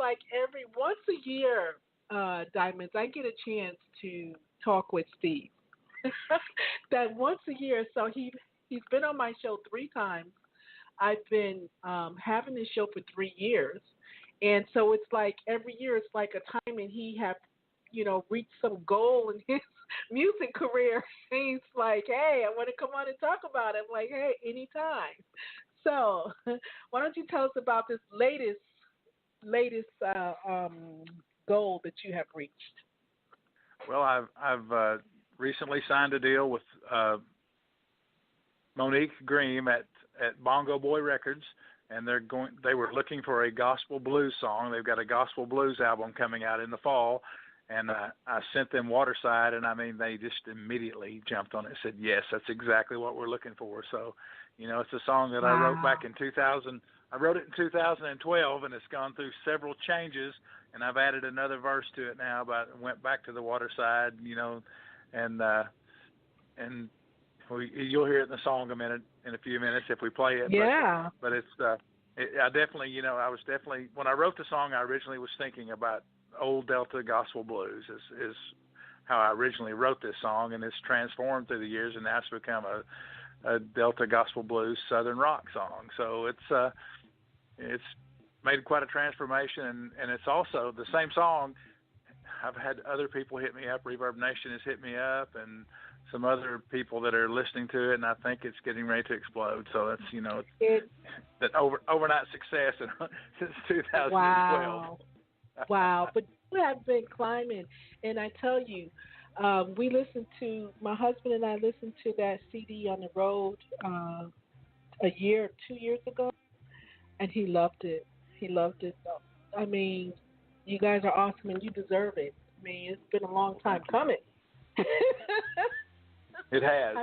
like every once a year, Diamonds, I get a chance to talk with Steve. That once a year, so he's been on my show 3 times. I've been having this show for 3 years, and so it's like every year it's like a time, and he have reached some goal in his music career. And he's like, hey, I want to come on and talk about it. I'm like, hey, anytime. So why don't you tell us about this latest goal that you have reached? Well, I've recently signed a deal with Monique Green at Bongo Boy Records, and they were looking for a gospel blues song. They've got a gospel blues album coming out in the fall, and I sent them Waterside, and I mean, they just immediately jumped on it and said, yes, that's exactly what we're looking for. So, it's a song that I wrote back in 2000. I wrote it in 2012, and it's gone through several changes, and I've added another verse to it now, but I went back to the Waterside, and you'll hear it in the song in a few minutes if we play it. Yeah. But it's I definitely, I was definitely, when I wrote the song, I originally was thinking about old Delta gospel blues is how I originally wrote this song, and it's transformed through the years, and now it's become a Delta gospel blues Southern rock song. So it's made quite a transformation, and it's also the same song. I've had other people hit me up. Reverb Nation has hit me up, and some other people that are listening to it, and I think it's getting ready to explode. So that's, that overnight success since 2012. Wow. But you have been climbing, and I tell you, my husband and I listened to that CD on the road a year, 2 years ago, and he loved it. He loved it. I mean, you guys are awesome, and you deserve it. I mean, it's been a long time coming. It has,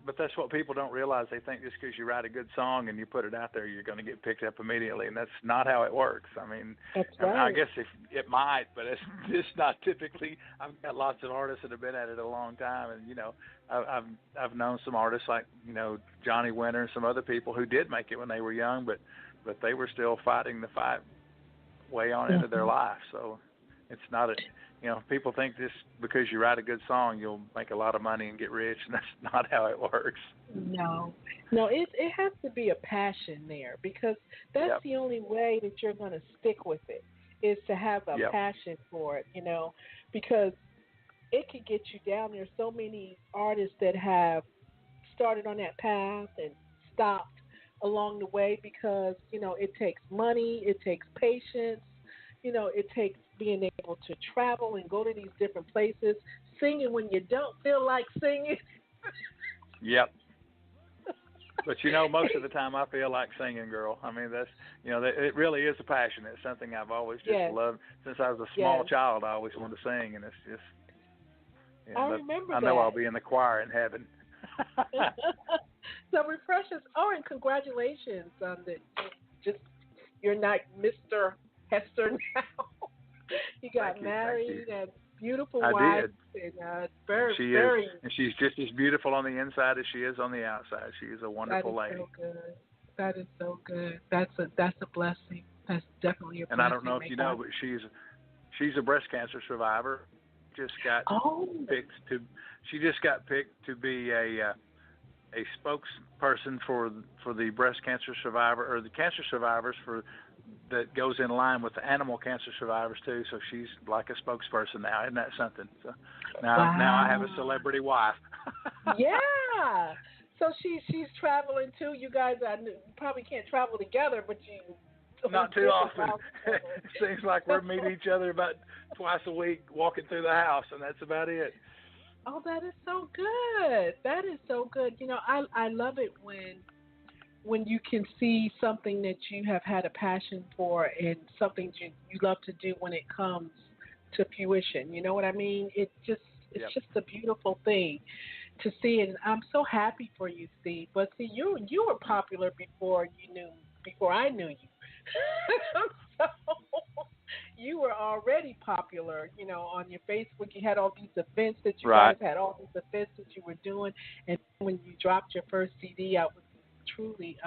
but that's what people don't realize. They think just because you write a good song and you put it out there, you're going to get picked up immediately, and that's not how it works. I mean, that's right. I guess it might, but it's just not typically. I've got lots of artists that have been at it a long time, and I've known some artists like Johnny Winter and some other people who did make it when they were young, but they were still fighting the fight way on into their life. So it's not people think just because you write a good song, you'll make a lot of money and get rich, and that's not how it works. No, it has to be a passion there, because that's the only way that you're going to stick with it, is to have a passion for it, because it could get you down. There's so many artists that have started on that path and stopped along the way because, it takes money, it takes patience, it takes being able to travel and go to these different places, singing when you don't feel like singing. Yep. But most of the time I feel like singing, girl. I mean, that's it really is a passion. It's something I've always just loved since I was a small child. I always wanted to sing, and it's just. I remember I know I'll be in the choir in heaven. So refresh us. Oh, and congratulations on you're not Mr. Hester now. You got married and beautiful wife. Did. And very. And she's just as beautiful on the inside as she is on the outside. She is a wonderful lady. That is so good. That's a blessing. That's definitely a blessing. And I don't know if you know, but she's a breast cancer survivor. Just got picked to. She just got picked to be a spokesperson for the breast cancer survivor, or the cancer survivors that goes in line with the animal cancer survivors too. So she's like a spokesperson now. Isn't that something? So now I have a celebrity wife. Yeah. So she's traveling too. You guys probably can't travel together, but you. Not too often. It seems like we're meeting each other about twice a week, walking through the house, and that's about it. Oh, that is so good. That is so good. I love it when you can see something that you have had a passion for and something you love to do when it comes to fruition. You know what I mean? It's just a beautiful thing to see, and I'm so happy for you, Steve. But see, you were popular before I knew you. So you were already popular, on your Facebook. You had all these events that you guys had, all these events that you were doing. And when you dropped your first CD out with truly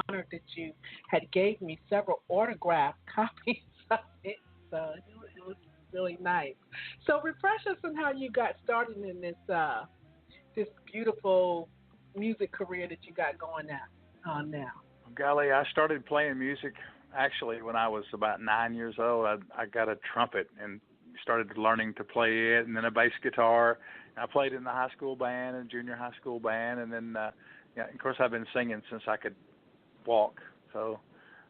honored that you had gave me several autographed copies of it. So it was really nice. So refresh us on how you got started in this beautiful music career that you got going on now. Golly, I started playing music actually when I was about 9 years old. I got a trumpet and started learning to play it, and then a bass guitar. I played in the high school band and junior high school band, and then of course I've been singing since I could walk. So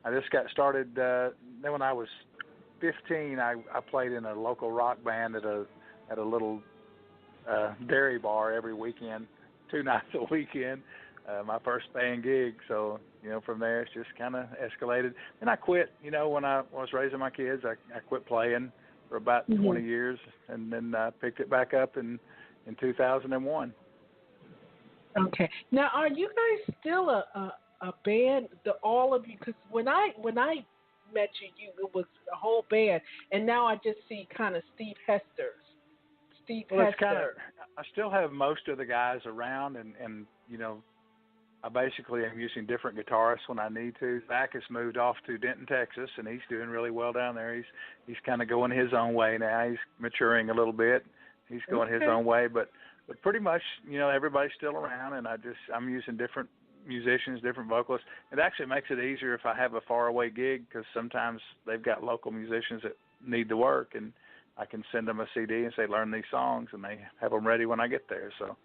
I just got started. Then when I was 15, I played in a local rock band at a little dairy bar every weekend, 2 nights a weekend. My first band gig, so from there it's just kind of escalated. And I quit. When I was raising my kids, I quit playing for about 20 years, and then picked it back up in 2001. Okay. Now, are you guys still a band? All of you? Because when I met you, it was a whole band, and now I just see kind of Steve Hester. It's I still have most of the guys around, and I basically am using different guitarists when I need to. Zach has moved off to Denton, Texas, and he's doing really well down there. He's kind of going his own way now. He's maturing a little bit. He's going his own way, but pretty much, everybody's still around, and I'm using different musicians, different vocalists. It actually makes it easier if I have a faraway gig, because sometimes they've got local musicians that need the work, and I can send them a CD and say, learn these songs, and they have them ready when I get there. So,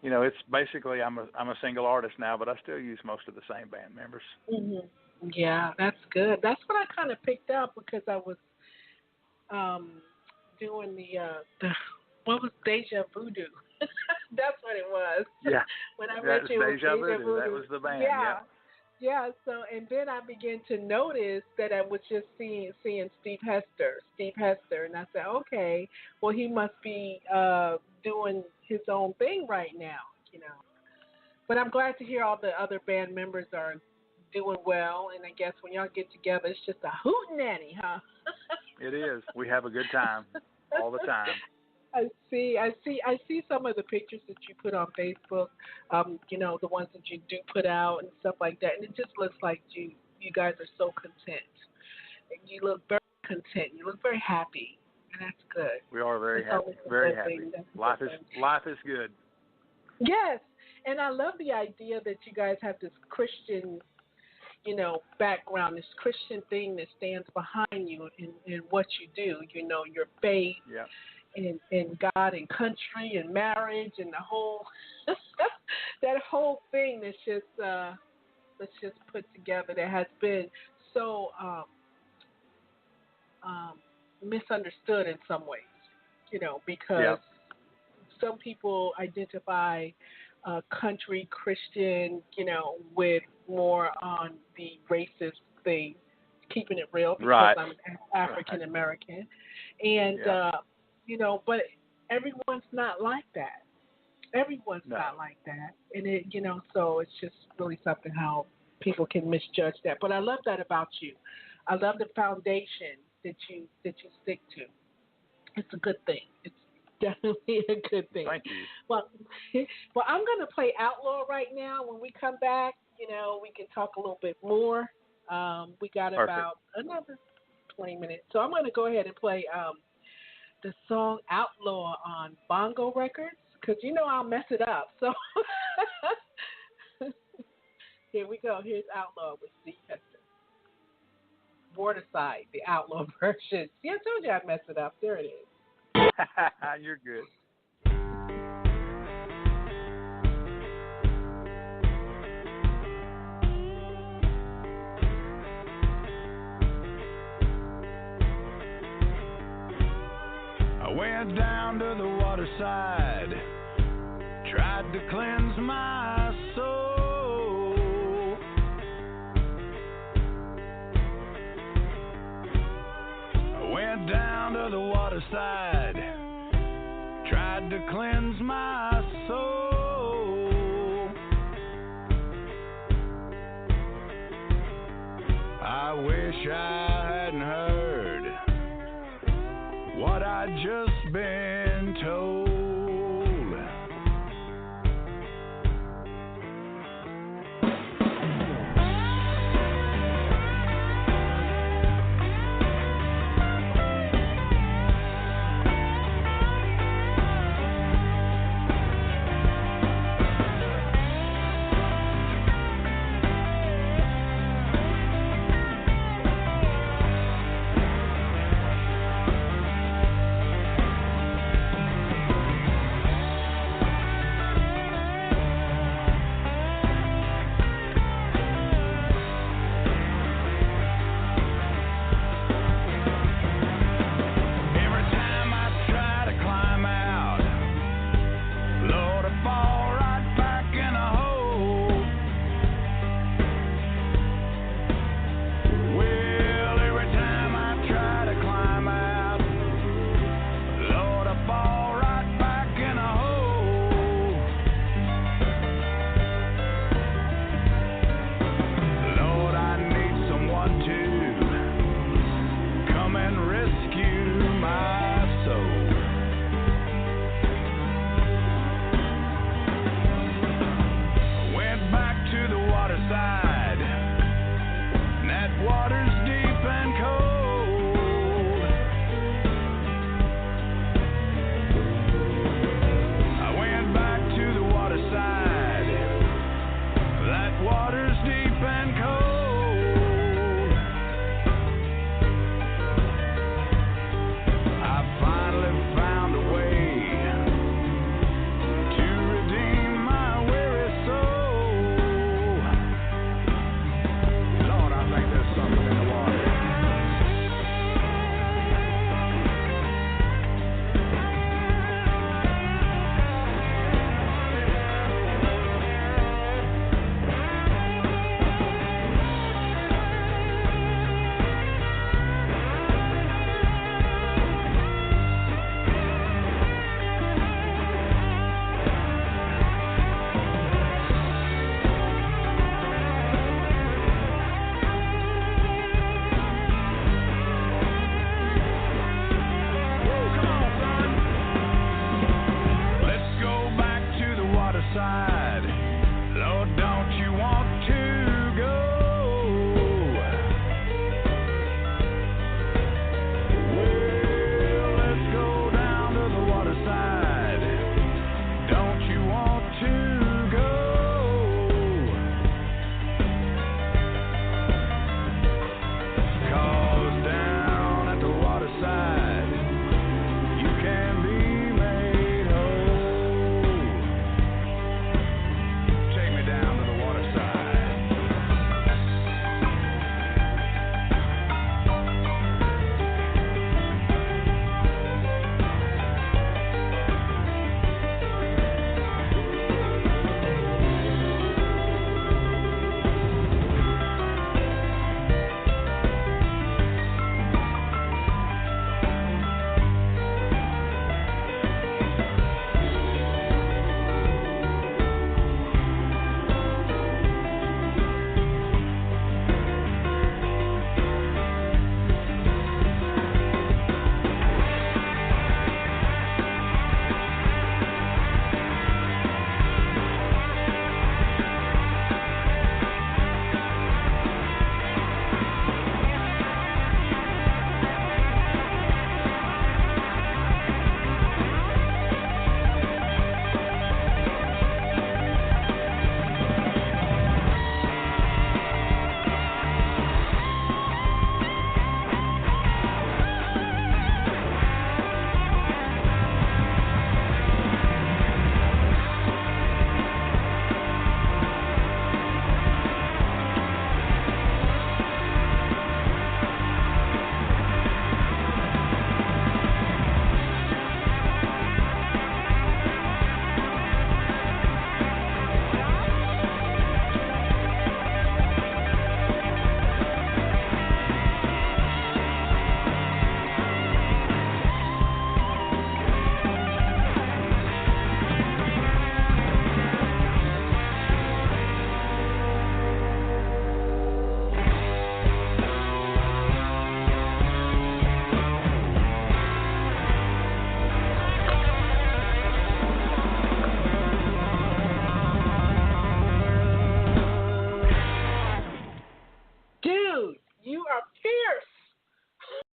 it's basically I'm a single artist now, but I still use most of the same band members. Mm-hmm. Yeah, that's good. That's what I kind of picked up, because I was doing the what was Deja Voodoo? That's what it was. Yeah. When I met you, Deja Voodoo. That was the band. Yeah. Yeah. So, and then I began to notice that I was just seeing Steve Hester, and I said, okay, well, he must be doing his own thing right now, But I'm glad to hear all the other band members are doing well, and I guess when y'all get together, it's just a hootenanny, huh? It is. We have a good time all the time. I see some of the pictures that you put on Facebook, the ones that you do put out and stuff like that, and it just looks like you guys are so content. You look very content. You look very happy, and that's good. We are very happy. Very happy. Life is good. Yes, and I love the idea that you guys have this Christian, background, this Christian thing that stands behind you in what you do. Your faith. Yeah. And God and country and marriage and the whole that whole thing that's just put together, that has been so misunderstood in some ways, because some people identify country Christian, with more on the racist thing, keeping it real, because I'm African American, and but everyone's not like that. Everyone's not like that, and it, so it's just really something how people can misjudge that. But I love that about you. I love the foundation that you stick to. It's a good thing. It's definitely a good thing. Thank you. Well, I'm going to play Outlaw right now. When we come back, we can talk a little bit more. We got about another 20 minutes, so I'm going to go ahead and play the song Outlaw on Bongo Records, because I'll mess it up. So here we go. Here's Outlaw with Steve Hester. Waterside, the Outlaw version. See, I told you I'd mess it up. There it is. You're good. I went down to the waterside, tried to cleanse my soul. I went down to the waterside, tried to cleanse my